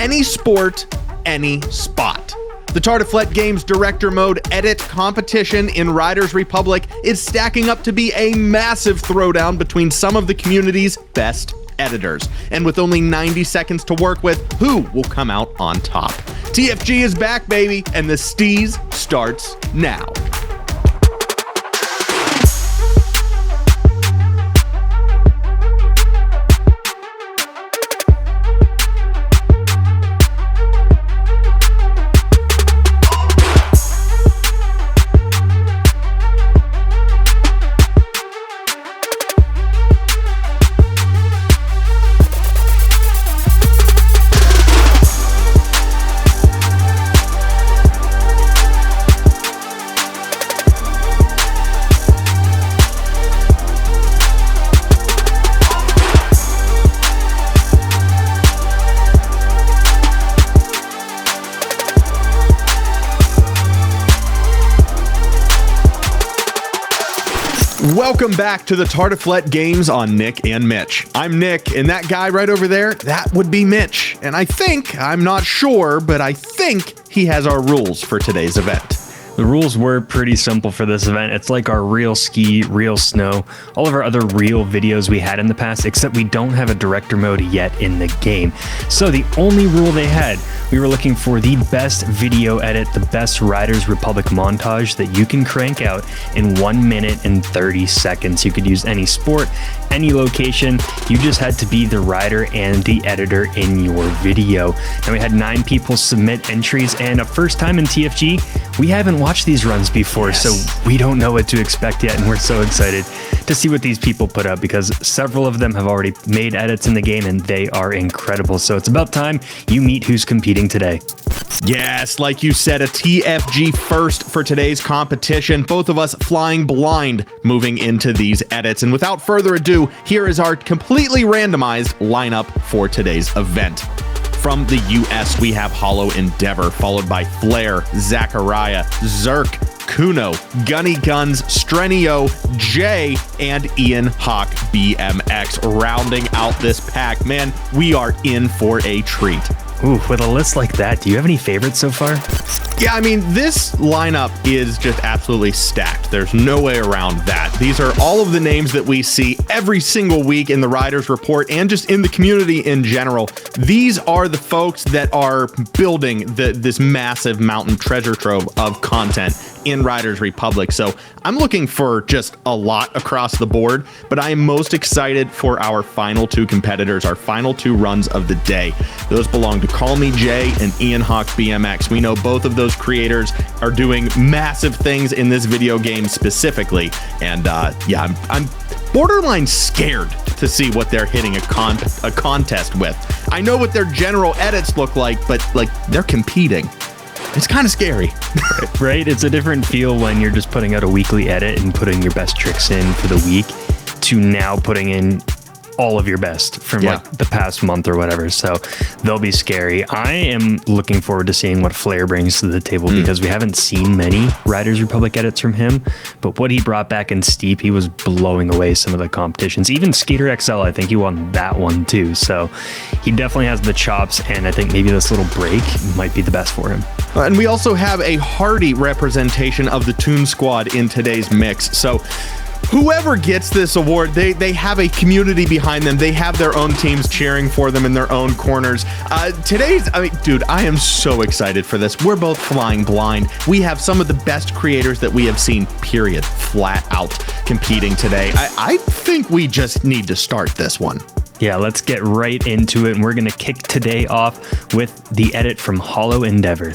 any sport, any spot. The Tartiflette Games Director Mode Edit competition in Riders Republic is stacking up to be a massive throwdown between some of the community's best editors. And with only 90 seconds to work with, who will come out on top? TFG is back, baby, and the steez starts now. Welcome back to the Tartiflette Games on Nick and Mitch. I'm Nick, and that guy right over there, that would be Mitch. And I'm not sure, but I think he has our rules for today's event. The rules were pretty simple for this event. It's like our real ski, real snow, all of our other real videos we had in the past, except we don't have a director mode yet in the game. So the only rule they had, we were looking for the best video edit, the best Riders Republic montage that you can crank out in 1 minute and 30 seconds. You could use any sport, any location. You just had to be the rider and the editor in your video. Now we had 9 people submit entries, and a first time in TFG, we haven't watched these runs before, so we don't know what to expect yet, and we're so excited to see what these people put up because several of them have already made edits in the game and they are incredible. So it's about time you meet who's competing today. Yes, like you said, a TFG first for today's competition. Both of us flying blind moving into these edits. And without further ado, here is our completely randomized lineup for today's event. From the US, we have Hollow Endeavor, followed by Flare, Zachariah, Zerk, Kuno, Gunny Guns, Strenio, Jay, and Ian Hawk BMX rounding out this pack. Man, we are in for a treat. Ooh, with a list like that, do you have any favorites so far? Yeah, I mean, this lineup is just absolutely stacked. There's no way around that. These are all of the names that we see every single week in the Riders Report and just in the community in general. These are the folks that are building this massive mountain treasure trove of content in Riders Republic. So I'm looking for just a lot across the board, but I am most excited for our final 2 competitors, our final 2 runs of the day. Those belong to Call Me Jay and Ian Hawk BMX. We know both of those creators are doing massive things in this video game specifically. And yeah, I'm borderline scared to see what they're hitting a contest with. I know what their general edits look like, but like they're competing. It's kind of scary. Right? It's a different feel when you're just putting out a weekly edit and putting your best tricks in for the week to now putting in all of your best from like the past month or whatever. So they'll be scary. I am looking forward to seeing what Flare brings to the table because we haven't seen many Riders Republic edits from him, but what he brought back in Steep, he was blowing away some of the competitions. Even Skater XL, I think he won that one too. So he definitely has the chops, and I think maybe this little break might be the best for him. And we also have a hearty representation of the Toon Squad in today's mix. So whoever gets this award, they have a community behind them. They have their own teams cheering for them in their own corners. Dude, I am so excited for this. We're both flying blind. We have some of the best creators that we have seen, period, flat out competing today. I think we just need to start this one. Yeah, let's get right into it. And we're going to kick today off with the edit from Hollow Endeavor.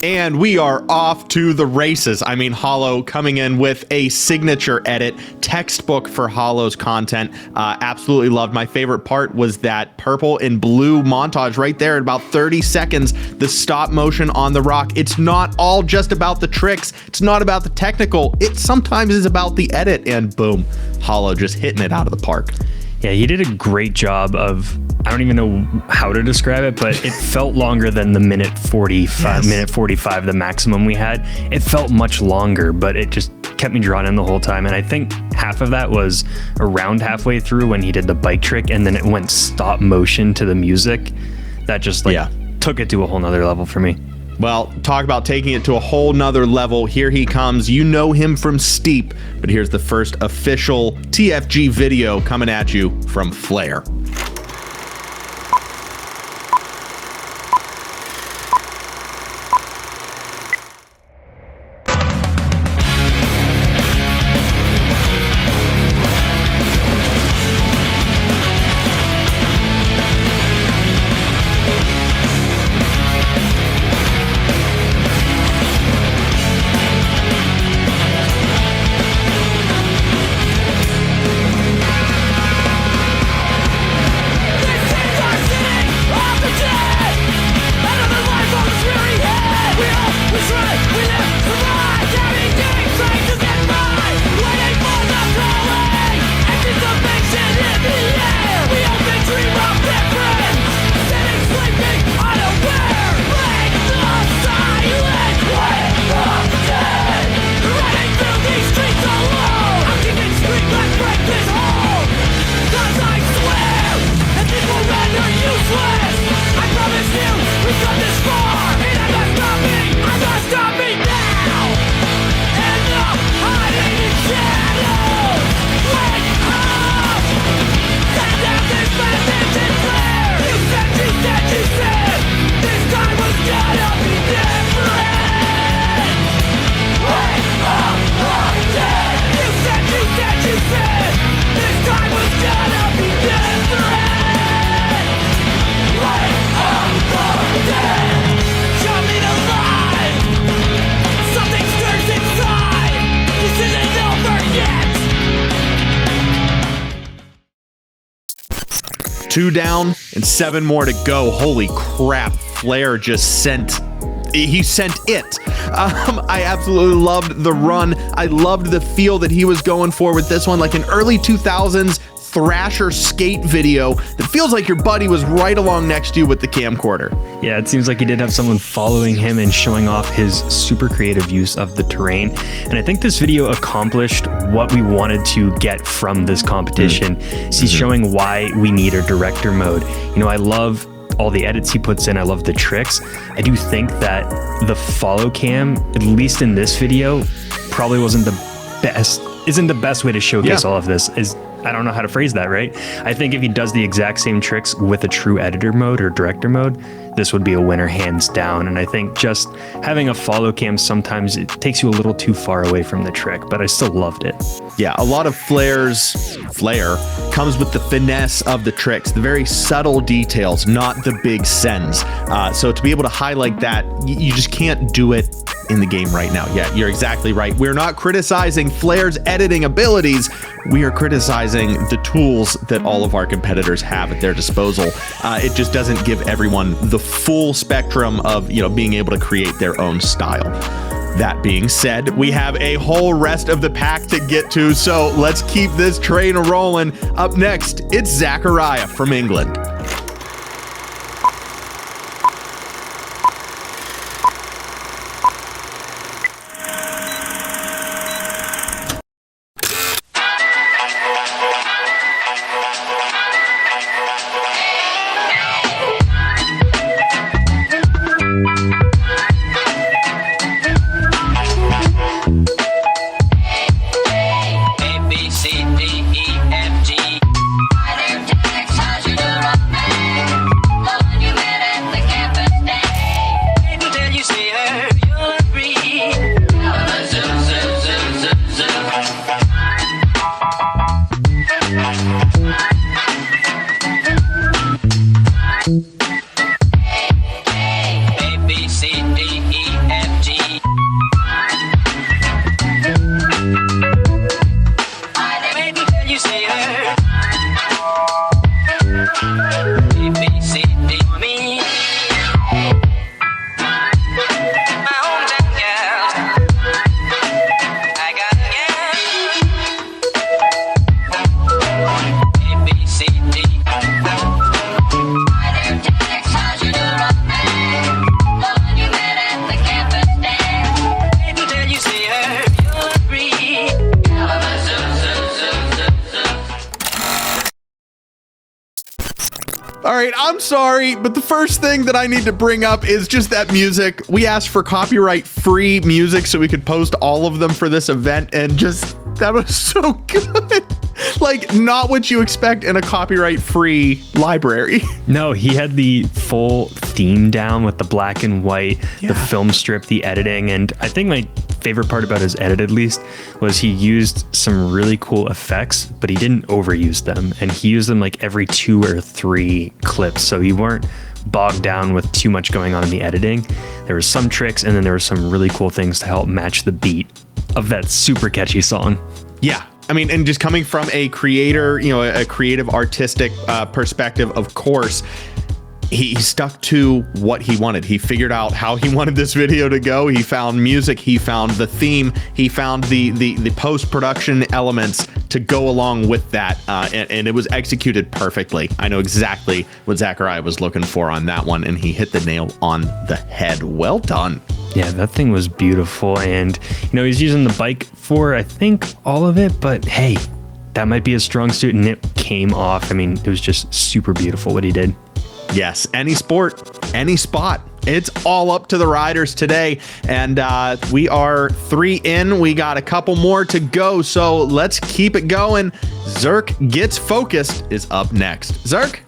And we are off to the races. I mean, Hollow coming in with a signature edit, textbook for Hollow's content. Absolutely loved. My favorite part was that purple and blue montage right there at about 30 seconds, the stop motion on the rock. It's not all just about the tricks. It's not about the technical. It sometimes is about the edit, and boom, Hollow just hitting it out of the park. Yeah, he did a great job of, I don't even know how to describe it, but it felt longer than the minute 45, minute 45, the maximum we had. It felt much longer, but it just kept me drawn in the whole time. And I think half of that was around halfway through when he did the bike trick, and then it went stop motion to the music. That just took it to a whole nother level for me. Well, talk about taking it to a whole nother level. Here he comes. You know him from Steep, but here's the first official TFG video coming at you from Flair. Two down and 7 more to go. Holy crap. Flair just sent it. I absolutely loved the run. I loved the feel that he was going for with this one, like an early 2000s Thrasher skate video that feels like your buddy was right along next to you with the camcorder. Yeah, it seems like he did have someone following him and showing off his super creative use of the terrain. And I think this video accomplished what we wanted to get from this competition. He's showing why we need a director mode. You know, I love all the edits he puts in. I love the tricks. I do think that the follow cam, at least in this video, probably isn't the best way to showcase all of this. I don't know how to phrase that, right? I think if he does the exact same tricks with a true editor mode or director mode, this would be a winner hands down. And I think just having a follow cam, sometimes it takes you a little too far away from the trick, but I still loved it. Yeah, a lot of Flair comes with the finesse of the tricks, the very subtle details, not the big sends. So to be able to highlight that, you just can't do it in the game right now. Yeah, you're exactly right. We're not criticizing Flair's editing abilities. We are criticizing the tools that all of our competitors have at their disposal. It just doesn't give everyone the full spectrum of, being able to create their own style. That being said, we have a whole rest of the pack to get to, so let's keep this train rolling. Up next, it's Zachariah from England. A, B, C, D, E, F, G. All right, I'm sorry, but the first thing that I need to bring up is just that music. We asked for copyright-free music so we could post all of them for this event, and just, that was so good. Like, not what you expect in a copyright-free library. No, he had the full theme down with the black and white, the film strip, the editing, and I think my favorite part about his edit, at least, was he used some really cool effects, but he didn't overuse them, and he used them like every 2 or 3 clips, so you weren't bogged down with too much going on in the editing. There were some tricks, and then there were some really cool things to help match the beat of that super catchy song. Yeah. I mean, and just coming from a creator, you know, a creative artistic perspective, of course, he stuck to what he wanted. He figured out how he wanted this video to go. He found music, he found the theme, he found the post-production elements to go along with that, and it was executed perfectly. I know exactly what Zachariah was looking for on that one, and he hit the nail on the head. Well done. Yeah, that thing was beautiful, and you know, he's using the bike for, I think, all of it, but hey, that might be a strong suit, and it came off. I mean, it was just super beautiful what he did. Yes, any sport, any spot. It's all up to the riders today, and we are 3 in. We got a couple more to go, so let's keep it going. Zerk Gets Focused is up next. Zerk?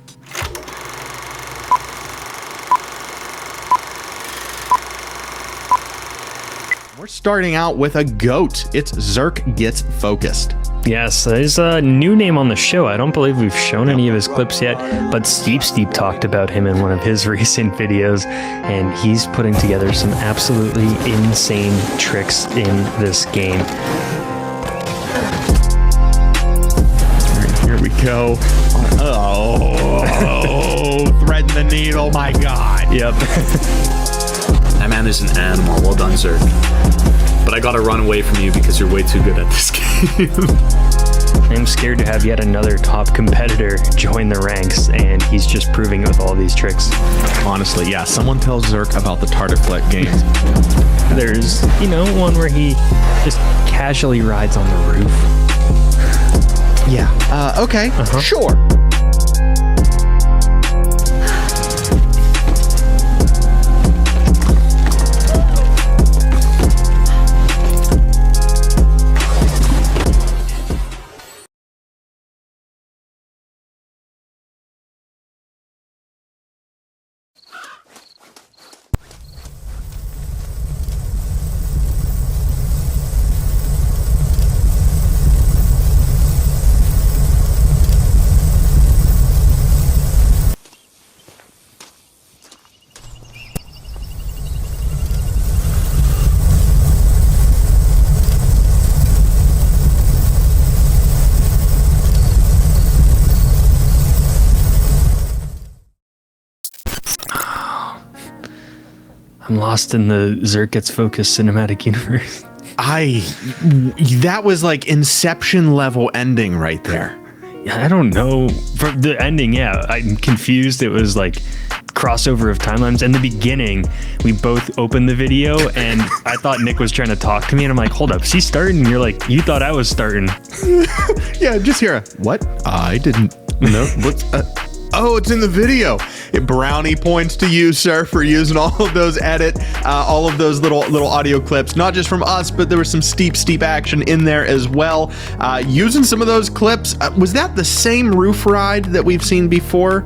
We're starting out with a goat. It's Zerk Gets Focused. Yes, there's a new name on the show. I don't believe we've shown any of his clips yet, but Steep talked about him in one of his recent videos, and he's putting together some absolutely insane tricks in this game. Here we go. Oh, threading the needle, my God. Yep. That man is an animal. Well done, Zerk. But I gotta run away from you because you're way too good at this game. I'm scared to have yet another top competitor join the ranks, and he's just proving it with all these tricks. Honestly, yeah, someone tell Zerk about the Tartarfleck games. There's, you know, one where he just casually rides on the roof. Yeah, okay, sure. I'm lost in the Zerk Gets Focused cinematic universe. That was like Inception level ending right there. I don't know. For the ending, yeah, I'm confused. It was like crossover of timelines. In the beginning, we both opened the video, and I thought Nick was trying to talk to me, and I'm like, hold up, is he starting? And you're like, you thought I was starting. Yeah, just hear what? I didn't know. What's oh, it's in the video. Brownie points to you, sir, for using all of those all of those little audio clips, not just from us, but there was some steep action in there as well. Using some of those clips, was that the same roof ride that we've seen before?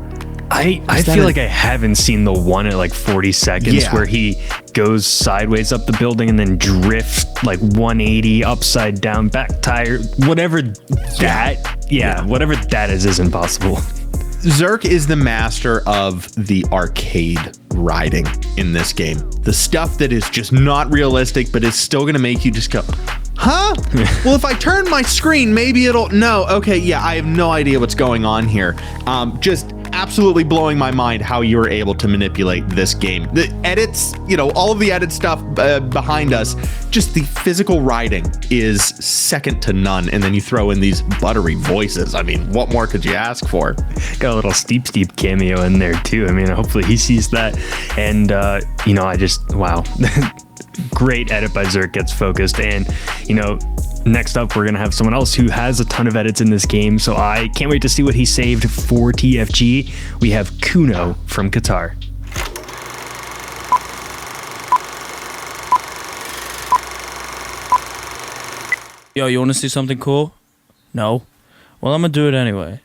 I feel like I haven't seen the one at like 40 seconds where he goes sideways up the building and then drifts like 180 upside down, back tire, whatever whatever that is impossible. Zerk is the master of the arcade riding in this game. The stuff that is just not realistic, but is still going to make you just go, huh? Well, if I turn my screen, maybe it'll... No, okay, yeah, I have no idea what's going on here. Just absolutely blowing my mind how you were able to manipulate this game. The edits, you know, all of the edit stuff behind us, just the physical riding is second to none. And then you throw in these buttery voices. I mean, what more could you ask for? Got a little Steep cameo in there too. I mean, hopefully he sees that. And, you know, wow. Great edit by Zerk Gets Focused. And, you know, Next up, we're going to have someone else who has a ton of edits in this game, so I can't wait to see what he saved for TFG. We have Kuno from Qatar. Yo, you want to see something cool? No? Well, I'm gonna do it anyway.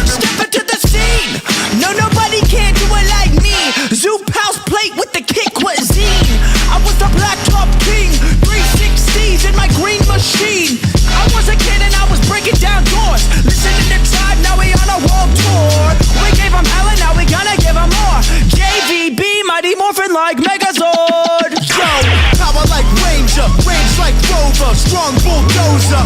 Step into the scene. No, nobody can do it like me. Zoop house plate with the kick cuisine. I was the black top king. 360s in my green machine. I was a kid and I was breaking down doors. Listening to Tribe, now we on a world tour. We gave him hell and now we gonna give him more. JVB, Mighty Morphin like Megazord. Yo, power like Ranger, range like Rover, strong bulldozer.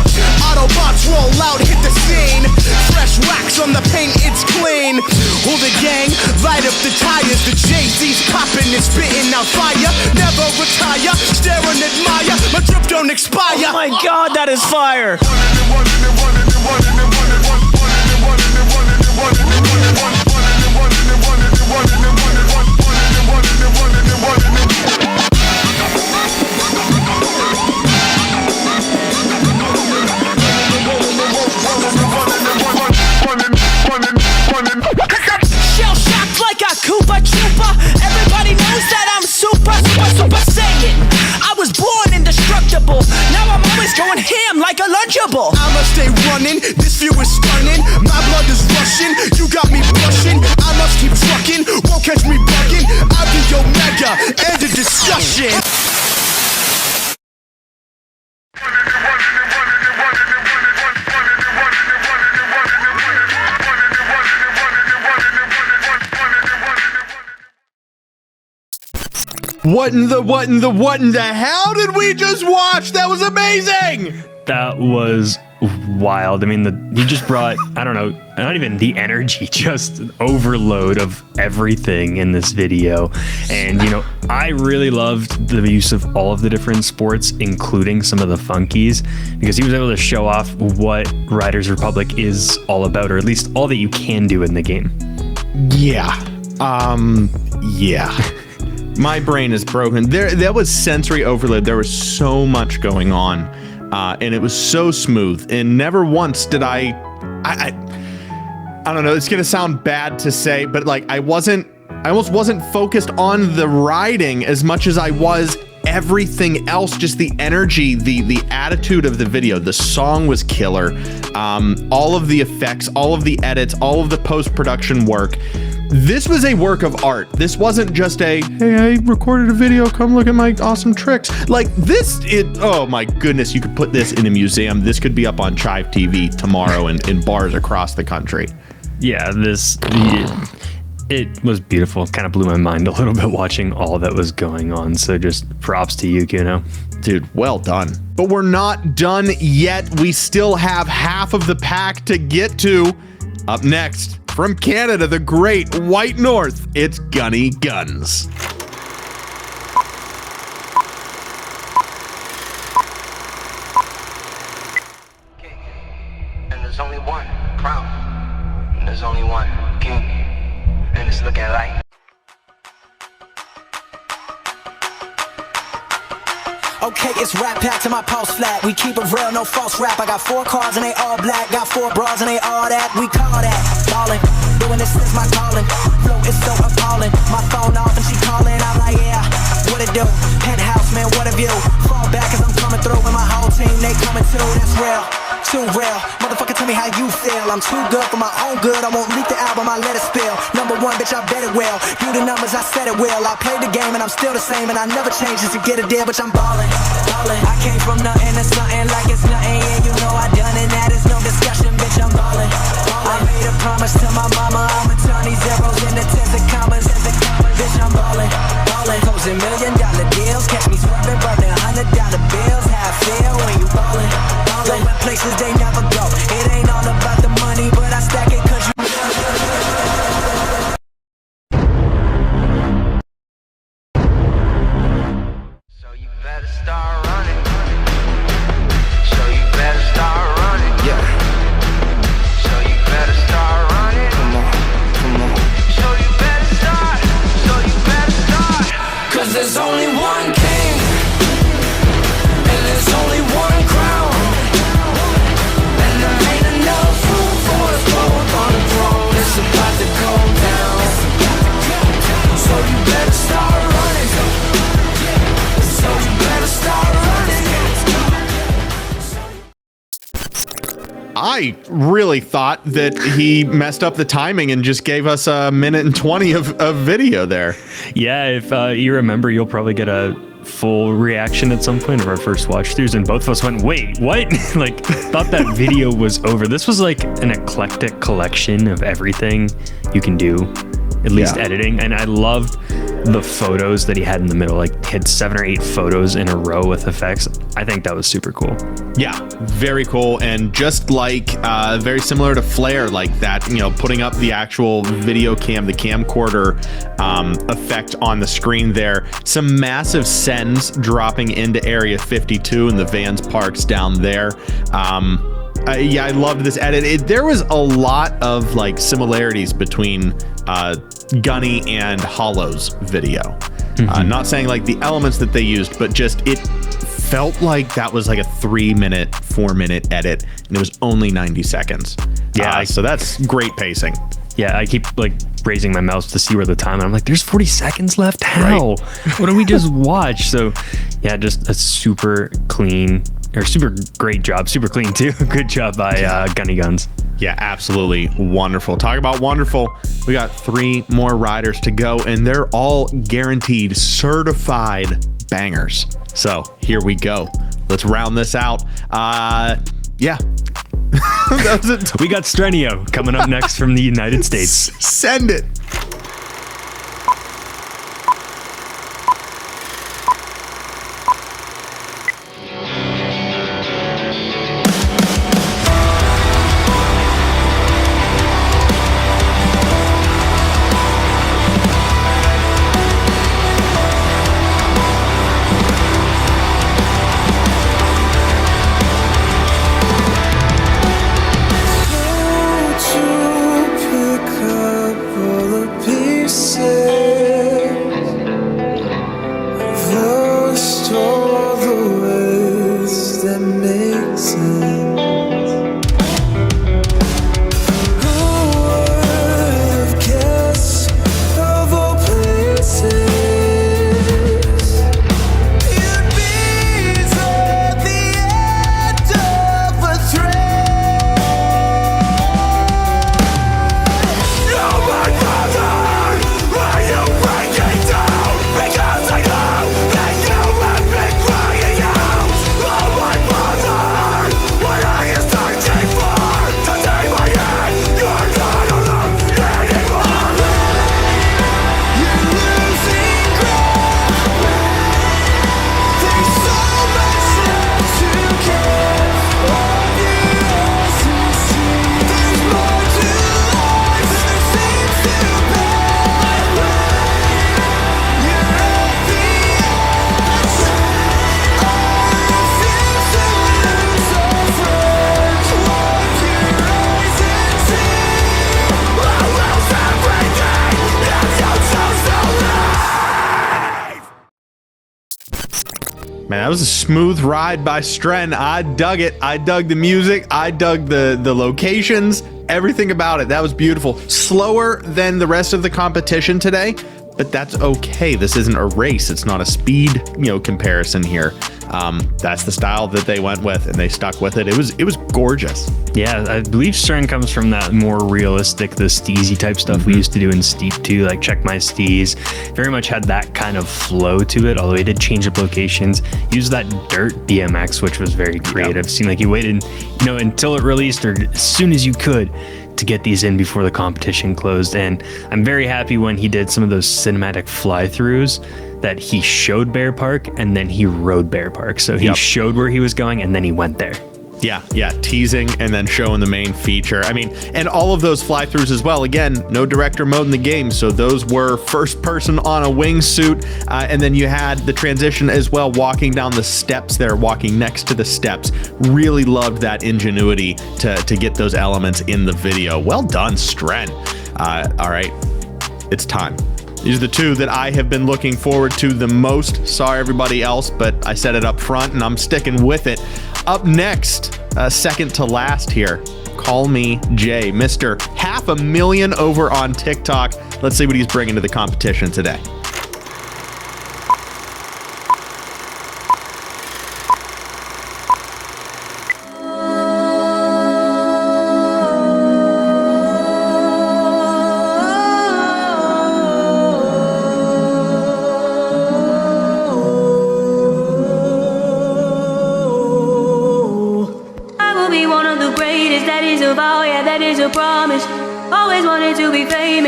Autobots roll out, hit the scene. Fresh wax on the paint, it's clean. Hold the gang, light up the tires. The Jay-Z's popping and spitting out fire. Never retire, stare and admire. My drip don't expire. Oh my god, that is fire! Shell shocked like a Koopa Trooper. Everybody knows that I'm super saiyan. I was born indestructible. Now I'm always going ham like a Lunchable. I'ma stay running. This view is stunning. My blood is rushing. You got me blushing. I must keep trucking. Won't catch me bugging. I'll be Omega. End of discussion. What in the hell did we just watch? That was amazing! That was wild. I mean, he just brought, I don't know, not even the energy, just an overload of everything in this video. And, you know, I really loved the use of all of the different sports, including some of the funkies, because he was able to show off what Riders Republic is all about, or at least all that you can do in the game. Yeah. Yeah. My brain is broken. That was sensory overload. There was so much going on, and it was so smooth. And never once did I don't know. It's gonna sound bad to say, but like I almost wasn't focused on the riding as much as I was everything else. Just the energy, the attitude of the video. The song was killer. All of the effects, all of the edits, all of the post-production work. This was a work of art. This wasn't just a, hey, I recorded a video, come look at my awesome tricks. Like this, oh my goodness, you could put this in a museum. This could be up on Chive TV tomorrow in bars across the country. Yeah, it was beautiful. Kind of blew my mind a little bit watching all that was going on. So just props to you, Kuno. Dude, well done. But we're not done yet. We still have half of the pack to get to. Up next, from Canada, the great White North, it's Gunny Guns. And there's only one crown, and there's only one king, and it's looking like. Okay, it's rap pack to my pulse flat. We keep it real, no false rap. I got 4 cars and they all black. Got 4 bras and they all that. We call that ballin'. Doing this is my calling. Flow is so appalling. My phone off and she calling. I'm like, yeah, what it do? Penthouse, man, what a view. Fall back as I'm coming through with my whole team. They coming too, that's real. Too real. Motherfucker, tell me how you feel. I'm too good for my own good. I won't leak the album, I let it spill. Number 1, bitch, I bet it will. Do the numbers, I said it will. I played the game and I'm still the same. And I never change just to get a deal, bitch, I'm ballin'. I came from nothing to something like it's nothing. Yeah, you know I done it, that is no discussion, bitch, I'm ballin'. I made a promise to my mama, I'ma turn these zeros into tens of commas. Bitch, I'm ballin'. Closing $1 million deals, catch me swerving, burning $100 bills. How I feel when you ballin'. Going places they never go. It ain't all about the money, but I stack it 'cause you. So you better start running. So you better start running. Yeah. So you better start running. Come on. I really thought that he messed up the timing and just gave us a minute and 20 of video there. Yeah, if you remember, you'll probably get a full reaction at some point of our first watch throughs, and both of us went, wait, what? Like, thought that video was over. This was like an eclectic collection of everything you can do, at least editing. And I loved the photos that he had in the middle. Like, he had 7 or 8 photos in a row with effects. I think that was super cool. Yeah, very cool. And just like very similar to Flare, like that, you know, putting up the actual video cam, the camcorder effect on the screen there. Some massive sends dropping into Area 52 and the Vans parks down there. Yeah, I loved this edit. There was a lot of like similarities between Gunny and Hollow's video. Not saying like the elements that they used, but just it felt like that was like a 3-minute, 4-minute edit, and it was only 90 seconds. Yeah, so that's great pacing. Yeah, I keep like raising my mouse to see where the time, and I'm like, there's 40 seconds left. How? Right. What do we just watch? So yeah, just a super clean, or super great job, super clean too. Good job by Gunny Guns. Yeah, absolutely wonderful. Talk about wonderful. We got 3 more riders to go, and they're all guaranteed certified bangers. So here we go. Let's round this out. Yeah. That was it. We got Strenio coming up next from the United States. Send it. Man, that was a smooth ride by Stren. I dug it. I dug the music. I dug the locations, everything about it. That was beautiful. Slower than the rest of the competition today, but that's okay. This isn't a race. It's not a speed, comparison here. That's the style that they went with, and they stuck with it. It was gorgeous. Yeah, I believe Stren comes from that more realistic, the steezy type stuff we used to do in Steep 2, like Check My Steez. Very much had that kind of flow to it, although he did change up locations. He used that dirt BMX, which was very creative. Seemed like he waited, until it released, or as soon as you could, to get these in before the competition closed. And I'm very happy when he did some of those cinematic fly-throughs that he showed Bear Park and then he rode Bear Park. So he showed where he was going and then he went there. Yeah, teasing and then showing the main feature. I mean, and all of those fly-throughs as well. Again, no director mode in the game, so those were first person on a wingsuit, and then you had the transition as well, walking down the steps there, walking next to the steps. Really loved that ingenuity to get those elements in the video. Well done, Stren. All right, it's time. These are the 2 that I have been looking forward to the most. Sorry, everybody else, but I said it up front, and I'm sticking with it. Up next, second to last here, Call Me Jay, Mr. 500,000 over on TikTok. Let's see what he's bringing to the competition today.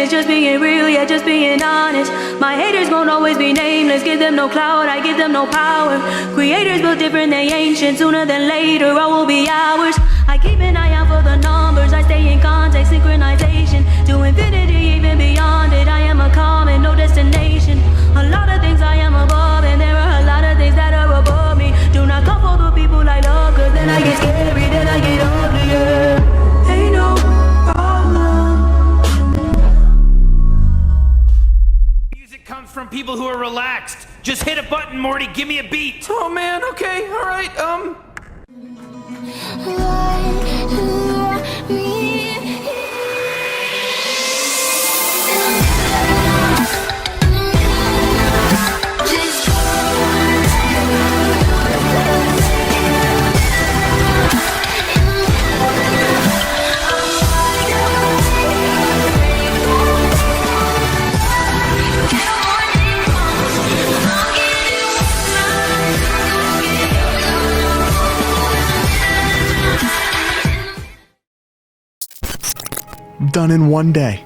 it's just being real, yeah, just being honest. My haters gon' always be nameless, give them no clout, I give them no power. Creators built different, they ancient, sooner than later, all will be ours. I keep an eye out for the numbers, I stay in contact, synchronization. To infinity, even beyond it, I am a common, no destination. A lot of things I am above, and there are a lot of things that are above me. Do not come for the people I love, cause then I get scary, then I get uglier. Ain't no problem. Music comes from people who are relaxed. Just hit a button, Morty, give me a beat. Oh man, okay, alright, Done in one day.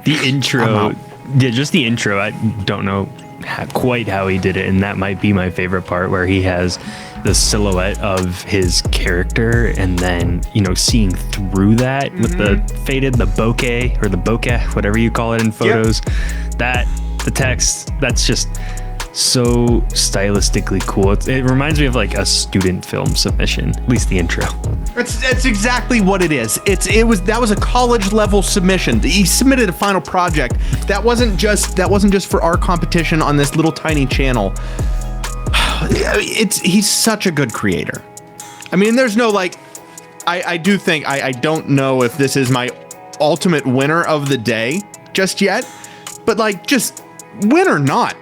The intro, yeah, just the intro. I don't know quite how he did it, and that might be my favorite part, where he has the silhouette of his character, and then seeing through that with the faded, the bokeh or the bokeh, whatever you call it in photos. That the text, that's just so stylistically cool. It reminds me of like a student film submission, at least the intro. That's exactly what it is. That was a college level submission. He submitted a final project. That wasn't just for our competition on this little tiny channel. He's such a good creator. I mean, there's no like, I do think, I don't know if this is my ultimate winner of the day just yet, but like, just win or not,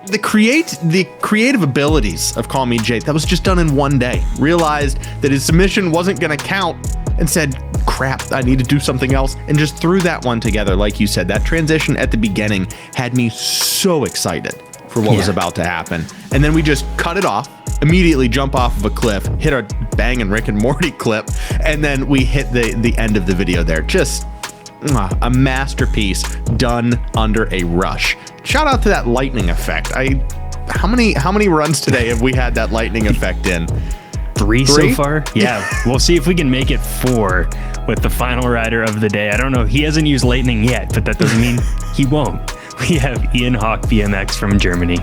the creative abilities of Call Me Jake, that was just done in one day. Realized that his submission wasn't going to count and said, crap, I need to do something else, and just threw that one together. Like you said, that transition at the beginning had me so excited for what was about to happen. And then we just cut it off, immediately jump off of a cliff, hit a banging Rick and Morty clip, and then we hit the end of the video there. Just a masterpiece done under a rush. Shout out to that lightning effect. How many runs today have we had that lightning effect in? Three so far? Yeah. We'll see if we can make it 4 with the final rider of the day. I don't know. He hasn't used lightning yet, but that doesn't mean he won't. We have Ian Hawk BMX from Germany.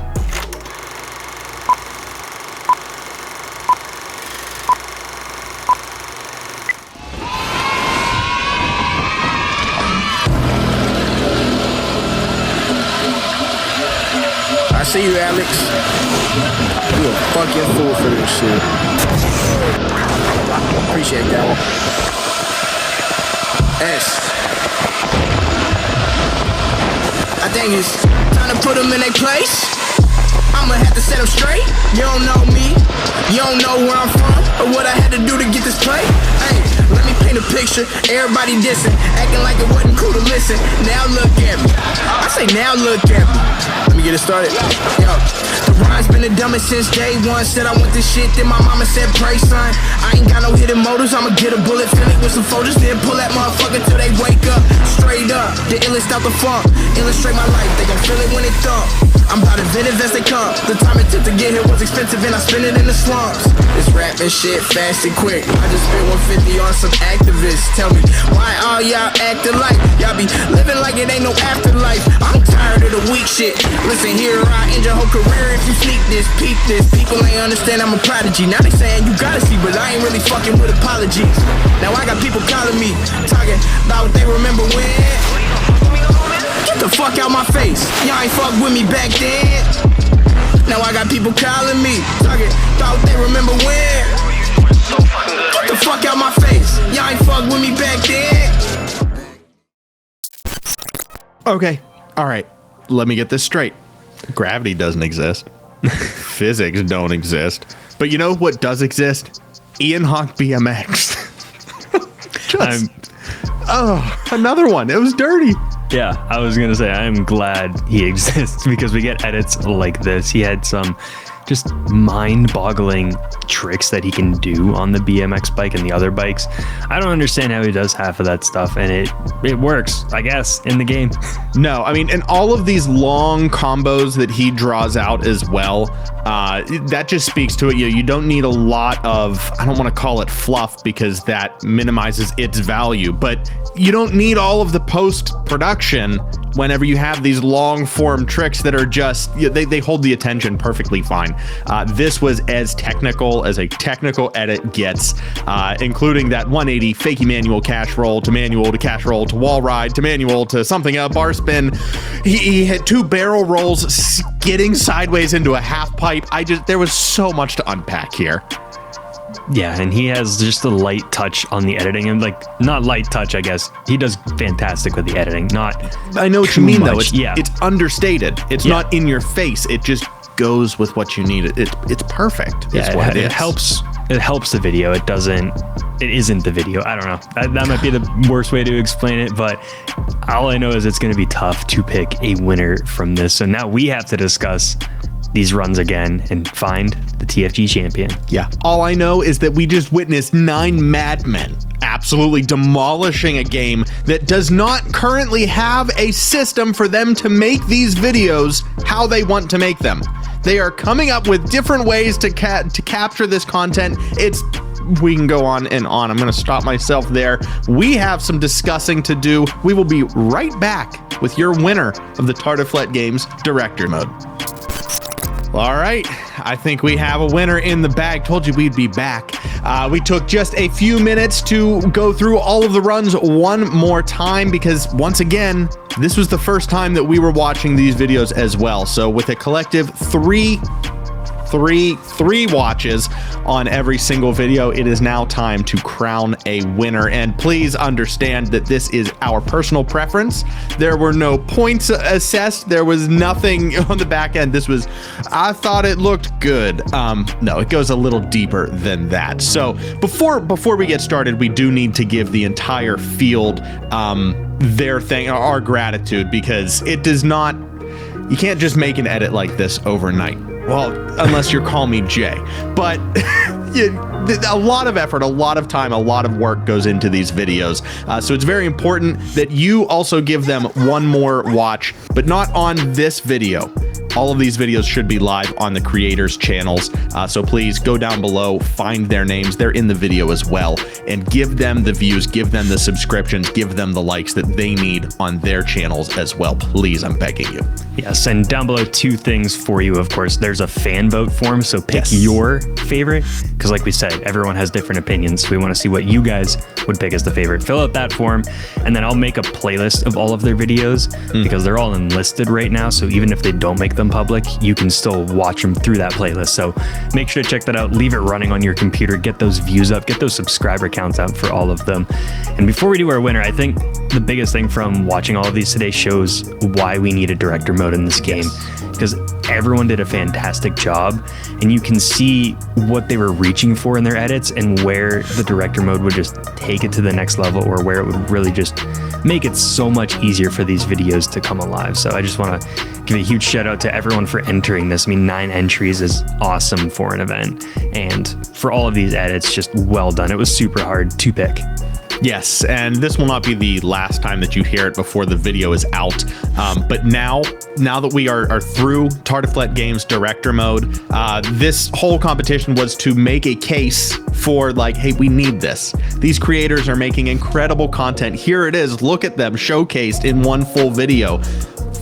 I see you, Alex. You a fucking fool for this shit. Appreciate that one. I think it's time to put them in their place. I'ma have to set them straight. You don't know me. You don't know where I'm from or what I had to do to get this play. Hey, let me paint a picture. Everybody dissing, acting like it wasn't cool to listen. Now look at me. I say now look at me. Let me get it started. Yo, the rhyme's been the dumbest since day one. Said I want this shit, then my mama said pray, son. I ain't got no hidden motives. I'ma get a bullet, fill it with some folders, then pull that motherfucker till they wake up. Straight up, the illest out the funk. Illustrate my life, they gon' feel it when it thump. I'm about inventive as they come. The time it took to get here was expensive, and I spent it in the slums. This rapping shit fast and quick. I just spent 150 on some activists. Tell me why all y'all acting like y'all be living like it ain't no afterlife. I'm tired of the weak shit. Listen here, I end your whole career if you sneak this, peep this. People ain't understand I'm a prodigy. Now they saying you gotta see, but I ain't really fucking with apologies. Now I got people calling me, talking about what they remember when. Get the fuck out my face. Y'all ain't fuck with me back then. Now I got people calling me, talking about they remember when. Get the fuck out my face. Y'all ain't fuck with me back then. Okay, all right. Let me get this straight. Gravity doesn't exist. Physics don't exist. But you know what does exist? Ian Hawk BMX. Another one. It was dirty. Yeah, I was gonna say I am glad he exists because we get edits like this. He had some just mind-boggling tricks that he can do on the BMX bike and the other bikes. I don't understand how he does half of that stuff, and it works, I guess, in the game. No, I mean, and all of these long combos that he draws out as well, that just speaks to it. You don't need a lot of, I don't want to call it fluff because that minimizes its value, but you don't need all of the post-production whenever you have these long form tricks that are just, they hold the attention perfectly fine. This was as technical as a technical edit gets, including that 180 fakey manual cash roll to cash roll to wall ride to manual to something bar spin. He hit 2 barrel rolls skidding sideways into a half pipe. There was so much to unpack here. Yeah, and he has just a light touch on the editing, and like, not light touch, I guess. He does fantastic with the editing. I know what you mean, though. It's understated. It's not in your face. It just goes with what you need. It's perfect. Yeah, it helps. It helps the video. It isn't the video. I don't know. That might be the worst way to explain it, but all I know is it's going to be tough to pick a winner from this. So now we have to discuss these runs again and find the TFG champion. Yeah. All I know is that we just witnessed 9 madmen absolutely demolishing a game that does not currently have a system for them to make these videos how they want to make them. They are coming up with different ways to capture this content. We can go on and on. I'm going to stop myself there. We have some discussing to do. We will be right back with your winner of the Tartiflette Games Director Mode. All right, I think we have a winner in the bag. Told you we'd be back. We took just a few minutes to go through all of the runs one more time because, once again, this was the first time that we were watching these videos as well. So with a collective three watches on every single video, it is now time to crown a winner. And please understand that this is our personal preference. There were no points assessed. There was nothing on the back end. I thought it looked good. No, it goes a little deeper than that. So before we get started, we do need to give the entire field our gratitude, because you can't just make an edit like this overnight. Well, unless you're Call Me Jay. But a lot of effort, a lot of time, a lot of work goes into these videos. So it's very important that you also give them one more watch, but not on this video. All of these videos should be live on the creators' channels. So please go down below, find their names. They're in the video as well. And give them the views, give them the subscriptions, give them the likes that they need on their channels as well. Please, I'm begging you. Yes, and down below, 2 things for you. Of course, there's a fan vote form, so pick your favorite. Because like we said, everyone has different opinions. We want to see what you guys would pick as the favorite. Fill out that form, and then I'll make a playlist of all of their videos because they're all enlisted right now. So even if they don't make them public, you can still watch them through that playlist. So make sure to check that out. Leave it running on your computer. Get those views up. Get those subscriber counts out for all of them. And before we do our winner, I think the biggest thing from watching all of these today shows why we need a director mode in this game. Because everyone did a fantastic job, and you can see what they were reaching for in their edits and where the director mode would just take it to the next level, or where it would really just make it so much easier for these videos to come alive. So I just want to give a huge shout out to everyone for entering this. I mean, 9 entries is awesome for an event, and for all of these edits, just well done. It was super hard to pick. Yes, and this will not be the last time that you hear it before the video is out. But now that we are through Tartiflette Games Director Mode, this whole competition was to make a case for, like, hey, we need this. These creators are making incredible content. Here it is. Look at them showcased in one full video.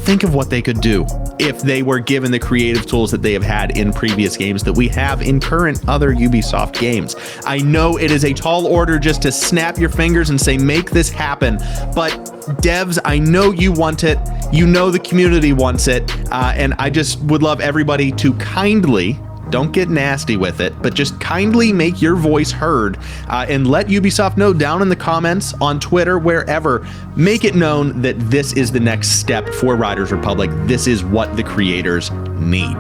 Think of what they could do if they were given the creative tools that they have had in previous games that we have in current other Ubisoft games. I know it is a tall order just to snap your fingers and say, make this happen, but devs, I know you want it. You know the community wants it, and I just would love everybody to kindly, don't get nasty with it, but just kindly make your voice heard, and let Ubisoft know down in the comments, on Twitter, wherever. Make it known that this is the next step for Riders Republic. This is what the creators need.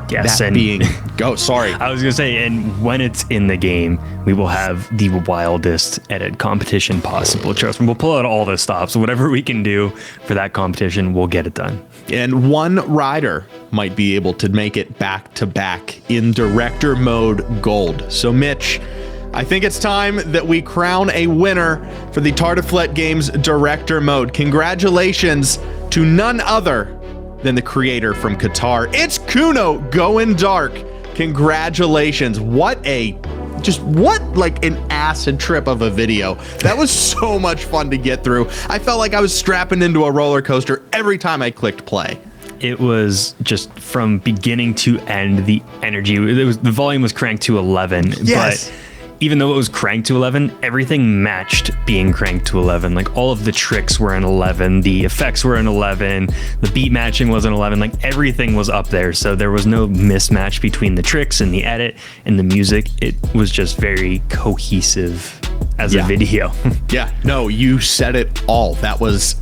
Yes, that and being go. Sorry, I was gonna say, and when it's in the game, we will have the wildest edit competition possible. Trust me, we'll pull out all the stops. Whatever we can do for that competition, we'll get it done. and one rider might be able to make it back to back in director mode gold. So Mitch, I think it's time that we crown a winner for the Tartiflette Games director mode. Congratulations to none other than the creator from Qatar. It's Kuno going dark. Congratulations. What like an acid trip of a video. That was so much fun to get through. I felt like I was strapping into a roller coaster every time I clicked play. It was just from beginning to end, the energy. The volume was cranked to 11. Yes. But even though it was cranked to 11, everything matched being cranked to 11. Like all of the tricks were in 11, the effects were in 11, the beat matching was in 11, like everything was up there. So there was no mismatch between the tricks and the edit and the music. It was just very cohesive as a video. Yeah, no, you said it all. That was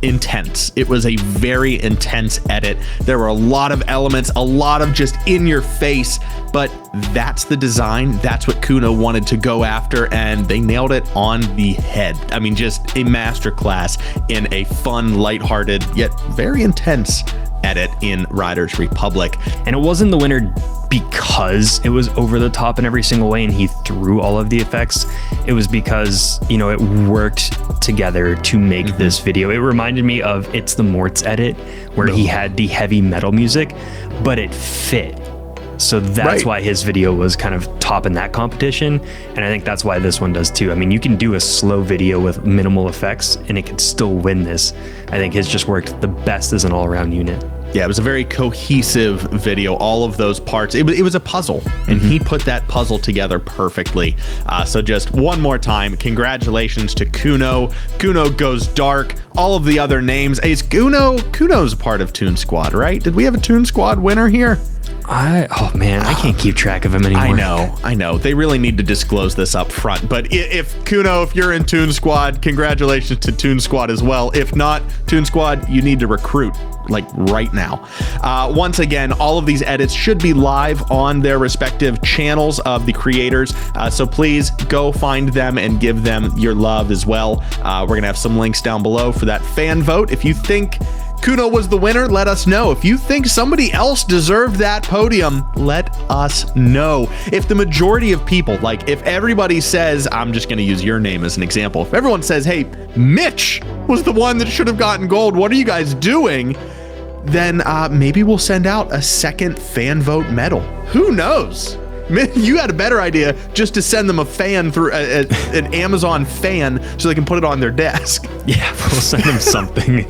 intense. It was a very intense edit. There were a lot of elements, a lot of just in your face, but that's the design. That's what Kuno wanted to go after, and they nailed it on the head. I mean, just a masterclass in a fun, lighthearted, yet very intense edit in Riders Republic. And it wasn't the winner because it was over the top in every single way and he threw all of the effects. It was because, it worked together to make this video. It reminded me of It's the Mort's edit, where he had the heavy metal music, but it fit. So that's why his video was kind of top in that competition. And I think that's why this one does too. I mean, you can do a slow video with minimal effects and it could still win this. I think his just worked the best as an all-around unit. Yeah, it was a very cohesive video. All of those parts, it was a puzzle, and he put that puzzle together perfectly. So just one more time, congratulations to Kuno. Kuno goes dark. All of the other names. Is Kuno's part of Toon Squad, right? Did we have a Toon Squad winner here? I can't keep track of him anymore. I know. They really need to disclose this up front. But if Kuno, if you're in Toon Squad, congratulations to Toon Squad as well. If not, Toon Squad, you need to recruit like right now. Once again, all of these edits should be live on their respective channels of the creators. So please go find them and give them your love as well. We're going to have some links down below for that fan vote. If you think Kuno was the winner, let us know. If you think somebody else deserved that podium, let us know. If the majority of people, like if everybody says, I'm just going to use your name as an example. If everyone says, hey, Mitch was the one that should have gotten gold, what are you guys doing? Then maybe we'll send out a second fan vote medal. Who knows? You had a better idea, just to send them a fan through an Amazon fan so they can put it on their desk. Yeah, we'll send them something.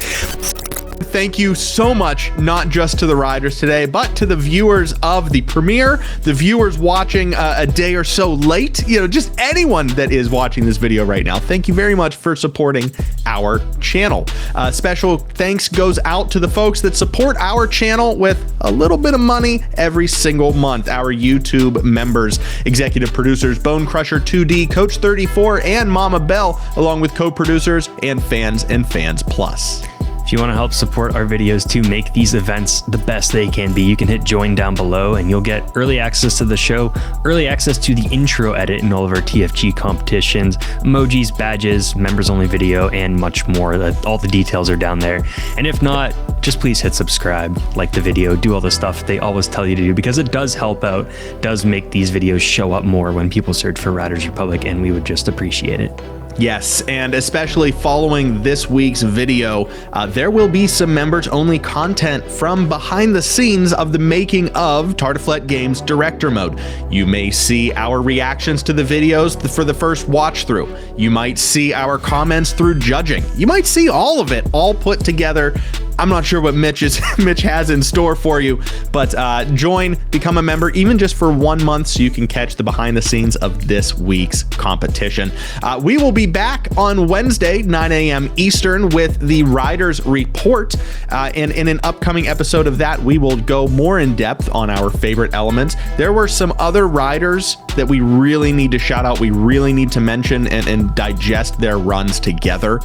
Thank you so much, not just to the riders today, but to the viewers of the premiere, the viewers watching a day or so late, just anyone that is watching this video right now. Thank you very much for supporting our channel. Special thanks goes out to the folks that support our channel with a little bit of money every single month. Our YouTube members, executive producers, Bone Crusher 2D, Coach 34, and Mama Bell, along with co-producers and Fans Plus. If you want to help support our videos to make these events the best they can be, you can hit join down below and you'll get early access to the show, early access to the intro edit in all of our TFG competitions, emojis, badges, members only video, and much more. All the details are down there. And if not, just please hit subscribe, like the video, do all the stuff they always tell you to do, because it does help out, does make these videos show up more when people search for Riders Republic, and we would just appreciate it. Yes, and especially following this week's video, there will be some members-only content from behind the scenes of the making of Tartiflette Games Director Mode. You may see our reactions to the videos for the first watch-through. You might see our comments through judging. You might see all of it, all put together. I'm not sure what Mitch has in store for you, but join, become a member, even just for 1 month, so you can catch the behind the scenes of this week's competition. We will be back on Wednesday, 9 a.m. Eastern, with the Riders Report. And in an upcoming episode of that, we will go more in depth on our favorite elements. There were some other riders that we really need to shout out. We really need to mention and digest their runs together.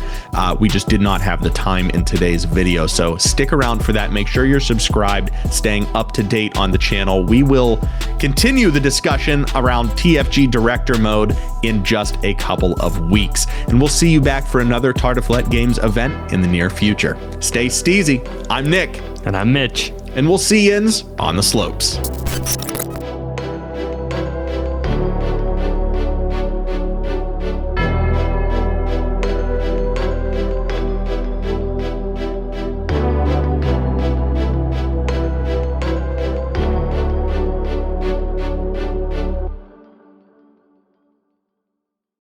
We just did not have the time in today's video. So So stick around for that. Make sure you're subscribed, staying up to date on the channel. We will continue the discussion around TFG Director Mode in just a couple of weeks. And we'll see you back for another Tartiflette Games event in the near future. Stay steezy. I'm Nick. And I'm Mitch. And we'll see yins on the slopes.